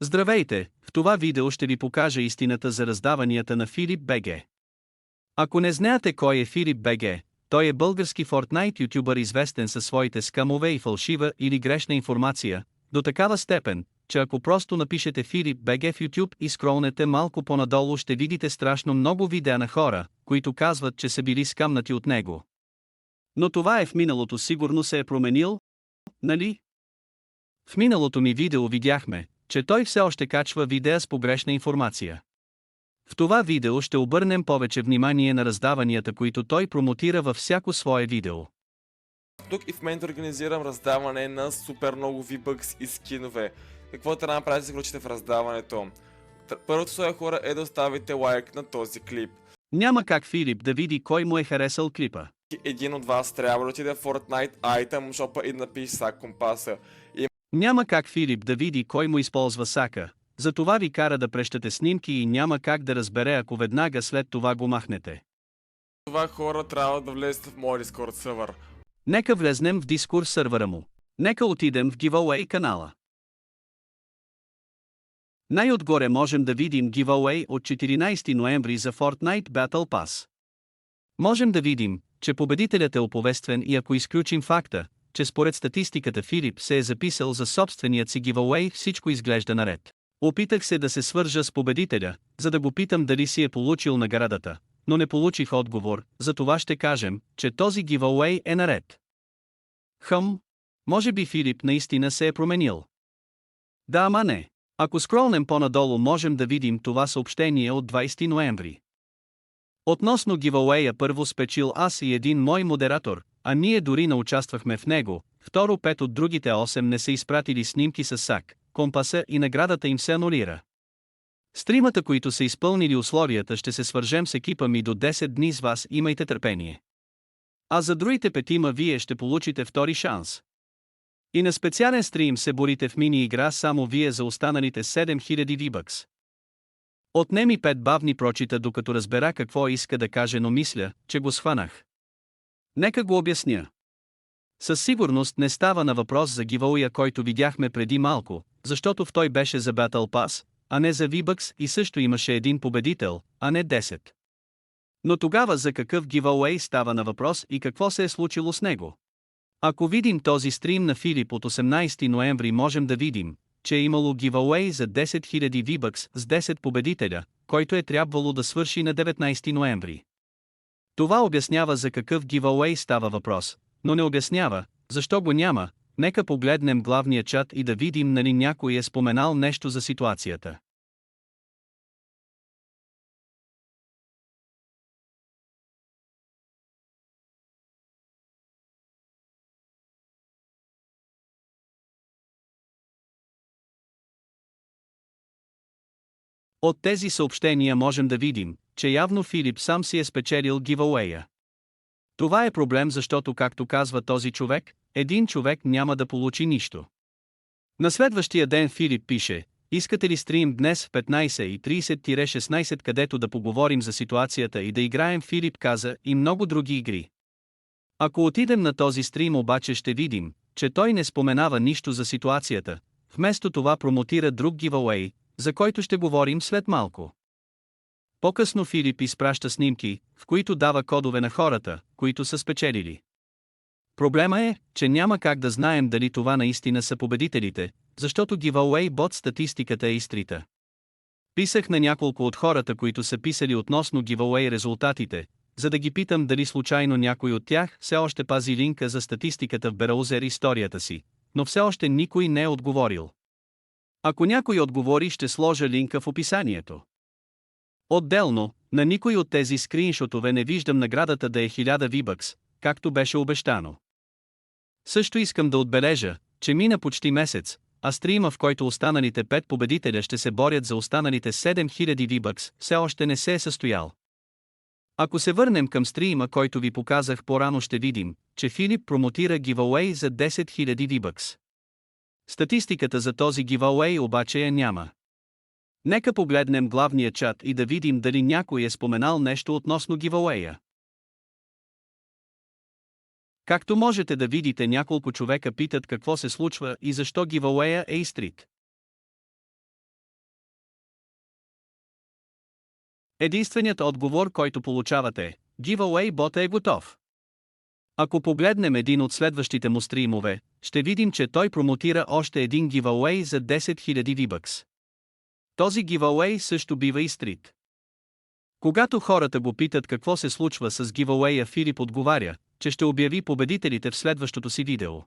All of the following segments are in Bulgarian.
Здравейте, в това видео ще ви покажа истината за раздаванията на Филип БГ. Ако не знаете кой е Филип БГ, той е български Fortnite ютубър, известен със своите скамове и фалшива или грешна информация, до такава степен, че ако просто напишете Филип БГ в YouTube и скролнете малко по-надолу, ще видите страшно много видеа на хора, които казват, че са били скамнати от него. Но това е в миналото, сигурно се е променил, нали? В миналото ми видео видяхме, че той все още качва видеа с погрешна информация. В това видео ще обърнем повече внимание на раздаванията, които той промотира във всяко свое видео. Тук и в момента организирам раздаване на супер много V-Bucks и скинове. Какво трябва да направите да се включите в раздаването? Първото своя хора е да оставите лайк на този клип. Няма как Филип да види кой му е харесал клипа. Един от вас трябва да отиде в Fortnite Item Shop и да напише сак компаса. Няма как Филип да види кой му използва сака, затова ви кара да прещате снимки и няма как да разбере, ако веднага след това го махнете. Това хора трябва да влезете в моя Discord сервер. Нека влезнем в Discord сървъра му. Нека отидем в Giveaway канала. Най-отгоре можем да видим Giveaway от 14 ноември за Fortnite Battle Pass. Можем да видим, че победителят е оповестен, и ако изключим факта, че според статистиката Филип се е записал за собственият си giveaway, всичко изглежда наред. Опитах се да се свържа с победителя, за да го питам дали си е получил наградата, но не получих отговор, затова ще кажем, че този giveaway е наред. Може би Филип наистина се е променил. Да, ама не. Ако скролнем по-надолу, можем да видим това съобщение от 20 ноември. Относно giveaway, първо спечил аз и един мой модератор, а ние дори не участвахме в него. Второ, 5 от другите 8 не са изпратили снимки с сак, компаса и наградата им се анулира. С тримата, които са изпълнили условията, ще се свържем с екипа ми до 10 дни с вас, имайте търпение. А за другите 5 вие ще получите втори шанс. И на специален стрим се борите в мини-игра само вие за останалите 7000 V-Bucks. Отне ми 5 бавни прочита, докато разбера какво иска да каже, но мисля, че го схванах. Нека го обясня. Със сигурност не става на въпрос за гивауя, който видяхме преди малко, защото в той беше за Battle Pass, а не за V-Bucks, и също имаше един победител, а не 10. Но тогава за какъв giveaway става на въпрос и какво се е случило с него? Ако видим този стрим на Филип от 18 ноември, можем да видим, че е имало giveaway за 10 000 V-Bucks с 10 победителя, който е трябвало да свърши на 19 ноември. Това обяснява за какъв giveaway става въпрос, но не обяснява защо го няма. Нека погледнем главния чат и да видим нали някой е споменал нещо за ситуацията. От тези съобщения можем да видим, че явно Филип сам си е спечелил giveaway-а. Това е проблем, защото, както казва този човек, един човек няма да получи нищо. На следващия ден Филип пише: искате ли стрим днес в 15:30-16, където да поговорим за ситуацията и да играем? Филип каза и много други игри. Ако отидем на този стрим обаче, ще видим, че той не споменава нищо за ситуацията, вместо това промотира друг giveaway, за който ще говорим след малко. По-късно Филип изпраща снимки, в които дава кодове на хората, които са спечелили. Проблема е, че няма как да знаем дали това наистина са победителите, защото giveaway бот статистиката е изтрита. Писах на няколко от хората, които са писали относно giveaway резултатите, за да ги питам дали случайно някой от тях все още пази линка за статистиката в браузер историята си, но все още никой не е отговорил. Ако някой отговори, ще сложа линка в описанието. Отделно, на никой от тези скриншотове не виждам наградата да е 1000 V-Bucks, както беше обещано. Също искам да отбележа, че мина почти месец, а стрима, в който останалите 5 победителя ще се борят за останалите 7000 V-Bucks, все още не се е състоял. Ако се върнем към стрима, който ви показах по-рано, ще видим, че Филип промотира giveaway за 10 000 V-Bucks. Статистиката за този giveaway обаче я няма. Нека погледнем главния чат и да видим дали някой е споменал нещо относно giveaway-а. Както можете да видите, няколко човека питат какво се случва и защо giveaway-а е изтрит. Единственият отговор, който получавате е: Giveaway бота е готов. Ако погледнем един от следващите му стримове, ще видим, че той промотира още един giveaway за 10 000 V-Bucks. Този giveaway също бива изтрит. Когато хората го питат какво се случва с giveaway-а, Филип отговаря, че ще обяви победителите в следващото си видео.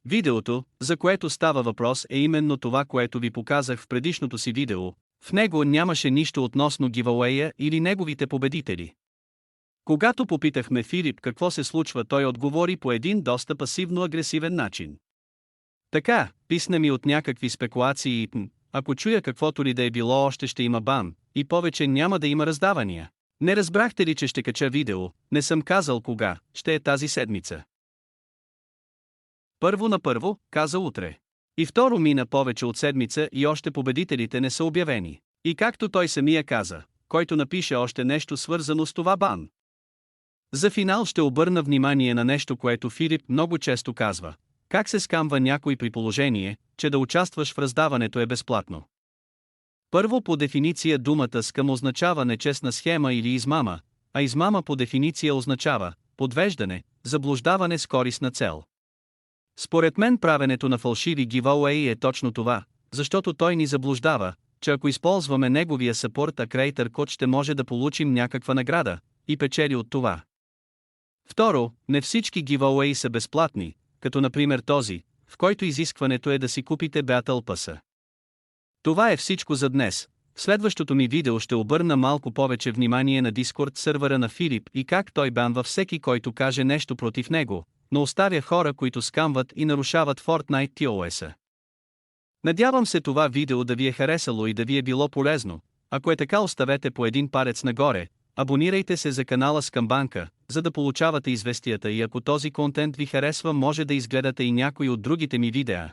Видеото, за което става въпрос, е именно това, което ви показах в предишното си видео. В него нямаше нищо относно giveaway-а или неговите победители. Когато попитахме Филип какво се случва, той отговори по един доста пасивно-агресивен начин. Така, писна ми от някакви спекулации и ако чуя каквото ли да е било, още ще има бан, и повече няма да има раздавания. Не разбрахте ли, че ще кача видео? Не съм казал кога, ще е тази седмица. Първо, каза утре. И второ, мина повече от седмица и още победителите не са обявени. И както той самия каза, който напише още нещо свързано с това бан. За финал ще обърна внимание на нещо, което Филип много често казва. Как се скамва някой при положение, че да участваш в раздаването е безплатно. Първо, по дефиниция думата скам означава нечестна схема или измама, а измама по дефиниция означава подвеждане, заблуждаване с користна цел. Според мен правенето на фалшиви giveaway е точно това, защото той ни заблуждава, че ако използваме неговия support creator код ще може да получим някаква награда и печели от това. Второ, не всички giveaway са безплатни, като например този, в който изискването е да си купите Battle Pass. Това е всичко за днес. В следващото ми видео ще обърна малко повече внимание на Discord сървъра на Филип и как той банва всеки, който каже нещо против него, но оставя хора, които скамват и нарушават Fortnite TOS-а. Надявам се това видео да ви е харесало и да ви е било полезно. Ако е така, оставете по един палец нагоре, абонирайте се за канала Скамбанка, за да получавате известията, и ако този контент ви харесва, може да изгледате и някой от другите ми видеа.